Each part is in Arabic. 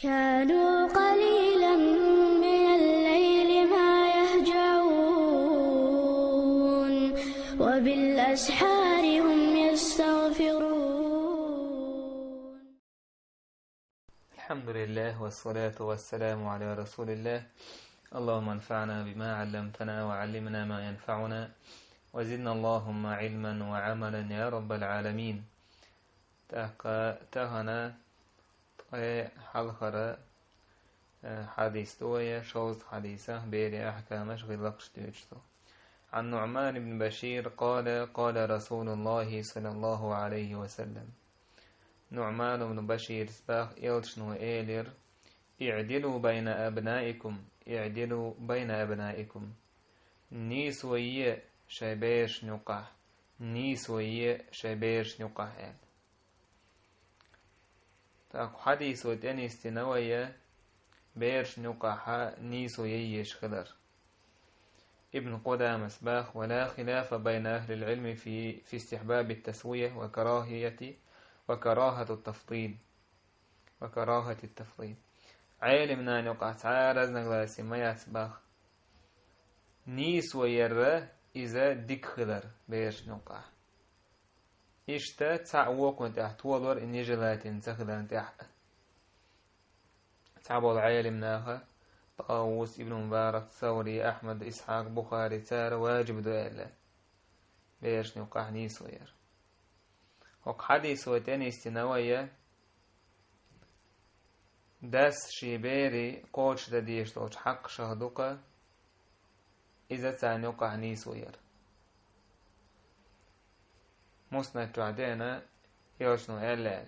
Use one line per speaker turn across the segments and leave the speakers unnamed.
كانوا قليلا من الليل ما يهجعون وبالأسحار هم يستغفرون.
الحمد لله والصلاة والسلام على رسول الله. اللهم انفعنا بما علمتنا وعلمنا ما ينفعنا وزدنا اللهم علما وعملا يا رب العالمين. تهنا حلقة حديث دوية شوز حديثة بيري أحكامش غلقش تيجتو. عن نعمان بن بشير قال قال رسول الله صلى الله عليه وسلم. نعمان بن بشير سباق إلشنو إيلر اعدلوا بين أبنائكم اعدلوا بين أبنائكم نيسوية شبيش نقح نيسوية شبيش نقح تاكو حديث وتاني استنوية بيرش نقح نيسوية شخدر. ابن قدامة سباق ولا خلاف بين أهل العلم في استحباب التسوية وكراهة التفضيل عالمنا نقع تعارز نغلاسي ما يتباخ نيس ويره إذا ديك خضر بيش نقع إشتا تعوق ونتاح تولور إني جلاتين تخضر نتاح تعبوا العالمناها طاووس ابن مبارك ثوري أحمد إسحاق بخاري تار واجب دوئلة بيش نقع نيس وير وق حديث وتاني استنوية داس شيبيري قوش داديش لوش حق شهدوك إذا تعنوك نيس وير مسند تعدينا يوشنو إلا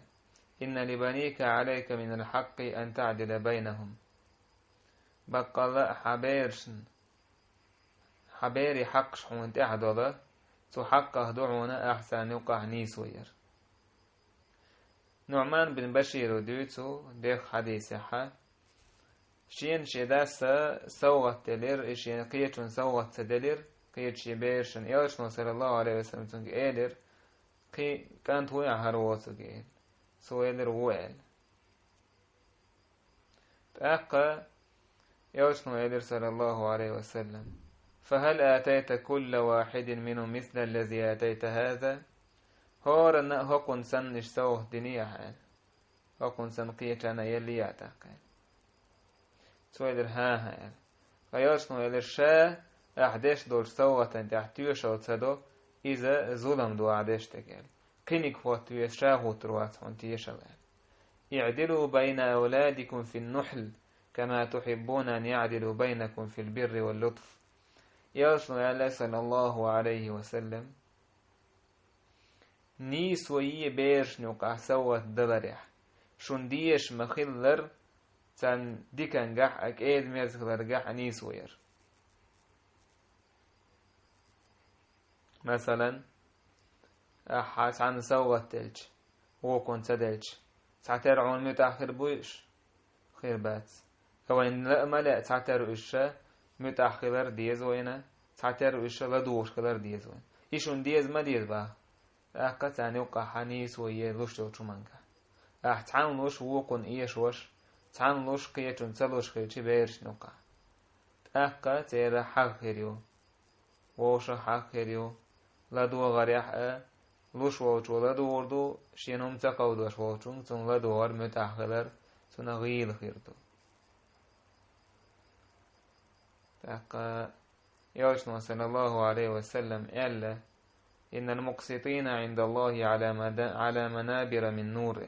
إن لبنيك عليك من الحق أن تعدل بينهم بقى حبيري حق شحون تعدل تحقه دعونا أحسن يقع نيس وير. نعمان بن بشير وديتو ديخ حديثها شين شداس سوغت تلير شين قيتون سوغت تدلير قيت شبيرشن يلشن صلى الله عليه وسلم تنك إيلر كانت ويا هرواتو جيل سويلر ويل تأقى يلشن إيلر صلى الله عليه وسلم فهل آتيت كل واحد منهم مثل الذي آتيت هذا هور هكون سن اشتوه دنيا حال هكون سن قيتنا يلي يعتقل سويدر ها غيرشنو يلر شا أحداش دور سوة تحتيوش أو تصدو إذا ظلم دو أحداش تقال قينك فوتوية شاهو تروات وانتيش اعدلوا بين أولادكم في النحل كما تحبون أن يعدلوا بينكم في البر واللطف يرشنو يلر صلى الله عليه وسلم نيس ويه بيرش نوقع سوات دبرح شون ديش مخلر تان ديكن جح اكيد ميزخلر جح نيس وير مثلا احاس عن سوات تلج وكون تدلج تعترعون متأخر بويش خير بات كوين لا ملا تعتروا إشا متأخر ديز وينا تعتروا إشا لدوش خلر ديز وين إيشون ديز ما ديز باه أحقت أن يوقع حنيس ويه لوش دوتشو مانكا تعان لوش ووقن إيش وش تعان لوش قيتون تلوش خيرشي بيرش نوقع أحقت إذا حق خيريو ووش حق خيريو لدو غريح لوش ووشو لدو وردو شينهم تقودوش ووشون تون لدو ور متأخلر تون غيل خيرتو أحقا يوشنو صلى الله عليه وسلم إلا إن المقسطين عند الله على منابر من نور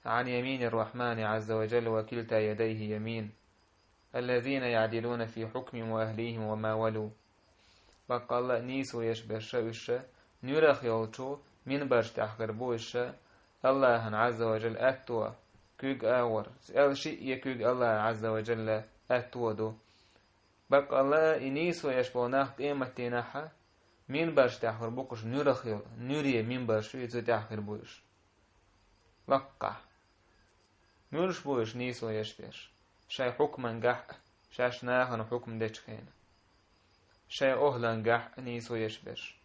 عن يمين الرحمن عز وجل وكلتا يديه يمين الذين يعدلون في حكم وأهليهم وما ولوا فقال نيسو يشبر شوشة نيرخ يوتو من برش تحقر بوشة الله عز وجل أتوى كيق آور الشيء يكيق الله عز وجل أتوى دو بق الله نيسو يشبر ناخ قيمة تناحة من برش تأخر بوكش نورخيل نوريه من برش يتو تأخر بوش لقع نورش بوش نيسو يشبيش شاي حكما قح شاش ناخن حكم ديشخين شاي أهلا قح نيسو يشبيش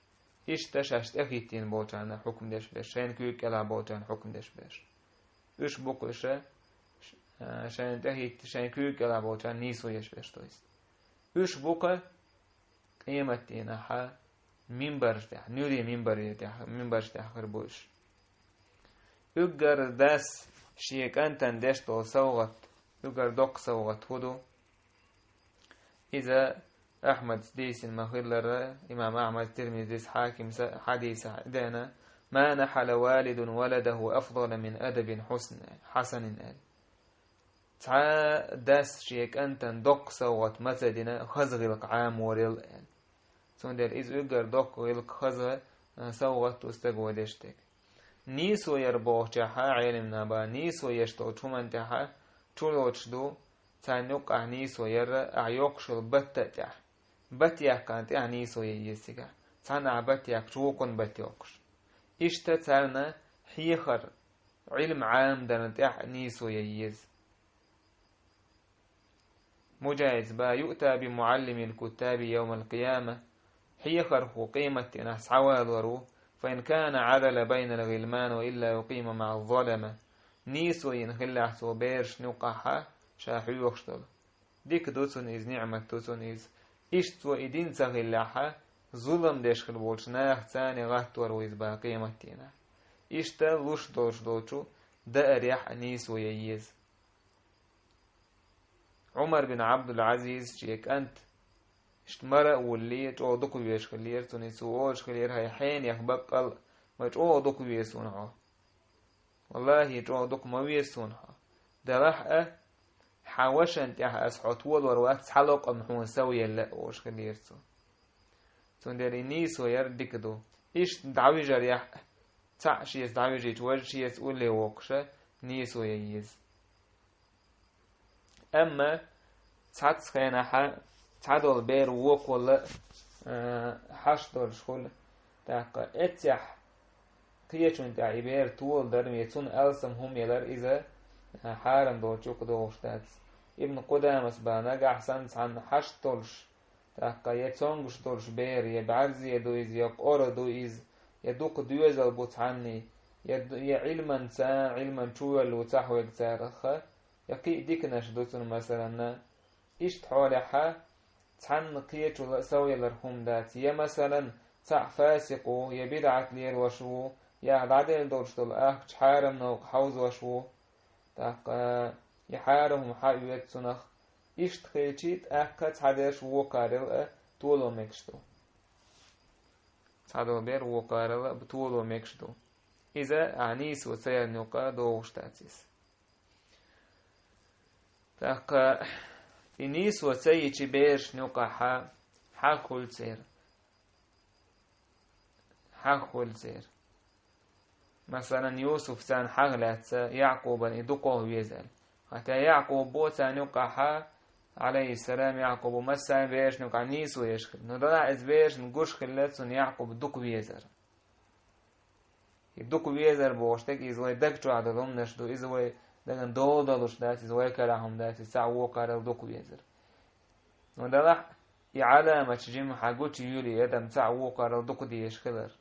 إيش تشاشت أخيتين بوتانا حكم ديشبيش شاين كيوك ألا بوتان حكم ديشبيش إيش بوكش عشان تهيت عشان كيك يلعبوا عشان نيسو يشبشتويس وش بوكا قيمتنا ح منبر تاع نوري منبر تاع منبر تاع خربوش يقدر داس شيك أنت ندشتو صوغت يقدر دوق صوغت هدو إذا أحمد ديس المخلر إمام أحمد ترمذي حاكم حديث دانا ما نحل والد ولده أفضل من أدب حسن قال تعا داس شيك أنت ندق صوغت مثلنا خزغلق عام وريل قال سندر إذ يقدر دوق غلق خزغ صوغت تستقوى دشتك نيسو يربوه جاها علمنا با نيسو يشتو چومن جاها چولوچ دو تانيوك نيسو ير اعيوكشل بتتح بتيح كانت نيسو ييسيكا تانا بتيح چوكن بتيوكش اشتا تانا حيخر علم عام دانت نيسو ييز مجاز با يؤتى بمعلم الكتاب يوم القيامة حيخر هو قيمة نحس عوال ورو فإن كان عدل بين الغلمان وإلا يقيم مع الظلمة نيسو ينخلع سو بيرش نقاحا شاحو يخشتل ديك دوسون إز نعمة دوسون إز إشتو إدين تغلعها ظلم ديشخل بولش ناخ تاني غهتور وإز باقية متينا إشتا لوش دوش دوشو دا أريح نيسو ييز عمر بن عبد العزيز شيك أنت اشتمرأ واللي جو دكو بيش خلير توني سووش خلير هاي حين يخبقل ما جو دكو بيسونها والله جو دكو ما بيسونها ده راح حاوشن تيها أسحطول وروات حلق أمحون سويا لا وش خلير تون داري نيسو يردك دو إيش دعوي جريح تعشيس دعوي جيت وجشيس أولي وقشة نيسو ييز أما تعتس خينا تعدل بير وقل حشدر شخول تاقا اتيح قيشون تاعي بير طول درمي تون ألسم هم يلر إذا حارم دو تشوك دو شتاتس ابن قدامس باناق أحسن عن حشدرش تاقا يتونغش دورش بير يبعرزي يدو إز يقور دو إز يدوق دوز البوت عني يعلما تا علما شوى اللو تحوى يكتارخ يقي ديكناش دوتون مثلا إيش تحولها تحن قيت ولا سوي لرهم دات يا مثلا تاع فاسقو يا بدعة لير وشو يا عدل دورش دول حارم نوق حوز وشو تاق يحارم حاويت سنخ إيش تخيتشيت كت حدش وقارل طولو مكشتو تعدو بير وقارل بطولو مكشتو إذا عنيس وسير نوقا دوش تاتيس تاق إنيس وسيتش بيرش نوقع حاكل سير حاكل سير مثلا يوسف سان حغلت يعقوب يدقوه ويزال حتى يعقوب بوتا نوقع عليه السلام يعقوب مسا بيرش نوقع نيس ويشخل ندرع إز بيرش نقوش خلتسون يعقوب دق ويزر يدق ويزر بوشتك إزوي دقشو عددهم نشدو إزوي دغن دولش داسي زوي كراهم داسي ساعو قارل دوكو يزر ودلح يعلامة جيم حاجوتي يولي يدم ساعو قارل دوكو ديش خلر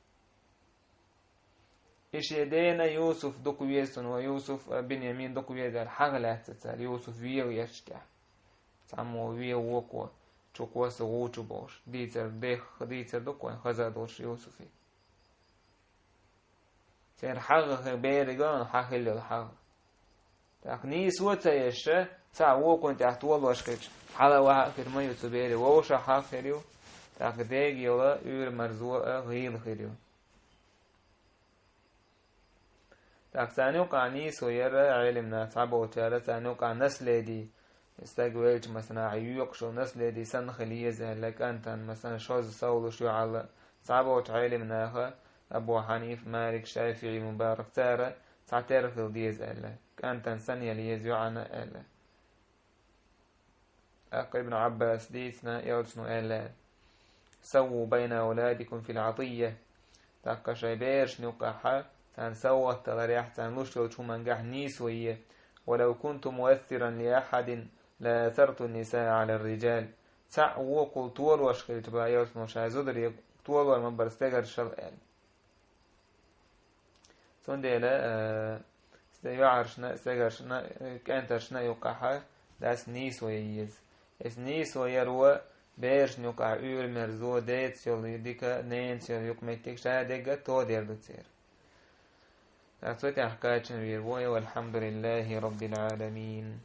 إيش يدينا يوسف دوكو يسون ويوسف بنيامين دوكو يزر حغلات تسال يوسف ويو يشتح سامو ويو وقوة چوكوا سغوچو باش ديتر دوكو خزادوش يوسفي سير حغ بيرغان حغل الحغ تقني سوت يشه ساعو كنت احتوال واشكش حالا واحد كرما يوتيوبيري ووشا حاف خيريو تقديق يولا يور مرزوع غيل خيريو تقسانيو قاني سوير علمنا صعبة وتارة سانيو قان نسل دي استقبلت مثلا عيوق شو نسل دي سن خليه زهلك انت مثلا شوز صولو شو على صعبة وتعلمنا أبو حنيف مالك شافعي مبارك تارة تعترف الديز ألا كان تنسن يليز يعنا ألا أقل ابن عباس ديسنا يوجنو ألا سووا بين أولادكم في العطية تاقا شايبيرش نوقعها تنسوى التغريح تنلوش شو منقح نيسوية ولو كنت مؤثرا لأحد لا أثرت النساء على الرجال تعوو قل طول واشخل تبا يوجنو شايزودر طول والمبرستيقر شرق ألا سنديلا يعرشنا سجرشنا كأنترشنا يقعها داس نيس ويز اس نيس ويروى بيرش نقع أول مرزو ديت سيولي ديكا نين سيولي يقمتك شادقة تو دير دوتسير تأتوتي أحكاية والحمد لله رب العالمين.